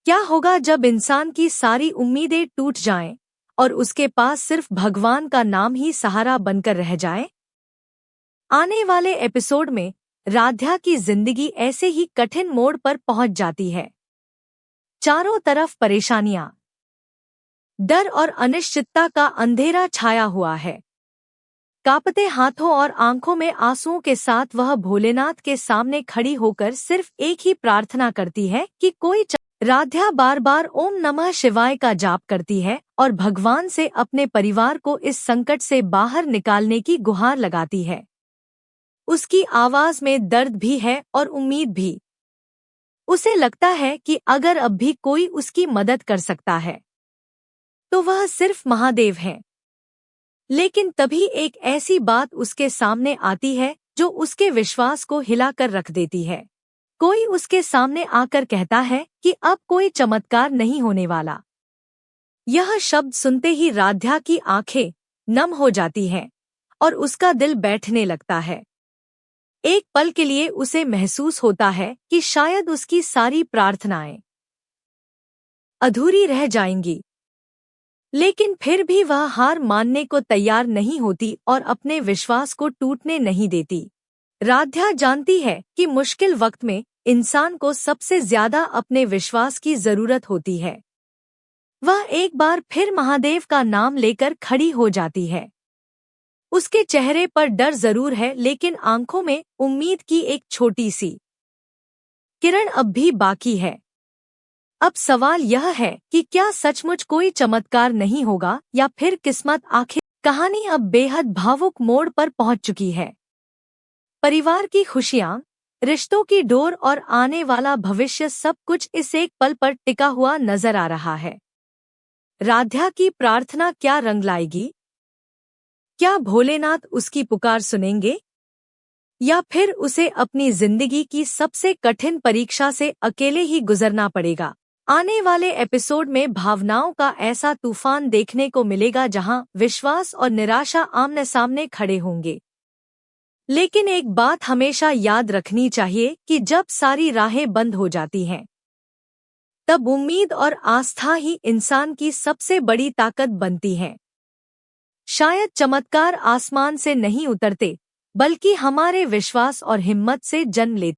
क्या होगा जब इंसान की सारी उम्मीदें टूट जाएं और उसके पास सिर्फ भगवान का नाम ही सहारा बनकर रह जाए? आने वाले एपिसोड में राध्या की जिंदगी ऐसे ही कठिन मोड़ पर पहुंच जाती है। चारों तरफ परेशानियां, डर और अनिश्चितता का अंधेरा छाया हुआ है। कांपते हाथों और आंखों में आंसुओं के साथ वह भोलेनाथ के सामने खड़ी होकर सिर्फ एक ही प्रार्थना करती है कि राध्या बार बार ओम नमः शिवाय का जाप करती है और भगवान से अपने परिवार को इस संकट से बाहर निकालने की गुहार लगाती है। उसकी आवाज में दर्द भी है और उम्मीद भी। उसे लगता है कि अगर अब भी कोई उसकी मदद कर सकता है तो वह सिर्फ महादेव है। लेकिन तभी एक ऐसी बात उसके सामने आती है जो उसके विश्वास को हिलाकर रख देती है। कोई उसके सामने आकर कहता है कि अब कोई चमत्कार नहीं होने वाला। यह शब्द सुनते ही राध्या की आंखें नम हो जाती हैं और उसका दिल बैठने लगता है। एक पल के लिए उसे महसूस होता है कि शायद उसकी सारी प्रार्थनाएं अधूरी रह जाएंगी। लेकिन फिर भी वह हार मानने को तैयार नहीं होती और अपने विश्वास को टूटने नहीं देती। राध्या जानती है कि मुश्किल वक्त में इंसान को सबसे ज्यादा अपने विश्वास की जरूरत होती है। वह एक बार फिर महादेव का नाम लेकर खड़ी हो जाती है। उसके चेहरे पर डर जरूर है, लेकिन आंखों में उम्मीद की एक छोटी सी किरण अब भी बाकी है। अब सवाल यह है कि क्या सचमुच कोई चमत्कार नहीं होगा या फिर किस्मत आखिर। कहानी अब बेहद भावुक मोड़ पर पहुंच चुकी है। परिवार की खुशियां, रिश्तों की डोर और आने वाला भविष्य सब कुछ इस एक पल पर टिका हुआ नजर आ रहा है। राध्या की प्रार्थना क्या रंग लाएगी? क्या भोलेनाथ उसकी पुकार सुनेंगे या फिर उसे अपनी जिंदगी की सबसे कठिन परीक्षा से अकेले ही गुजरना पड़ेगा? आने वाले एपिसोड में भावनाओं का ऐसा तूफान देखने को मिलेगा जहां विश्वास और निराशा आमने सामने खड़े होंगे। लेकिन एक बात हमेशा याद रखनी चाहिए कि जब सारी राहें बंद हो जाती हैं, तब उम्मीद और आस्था ही इंसान की सबसे बड़ी ताकत बनती हैं। शायद चमत्कार आसमान से नहीं उतरते, बल्कि हमारे विश्वास और हिम्मत से जन्म लेते।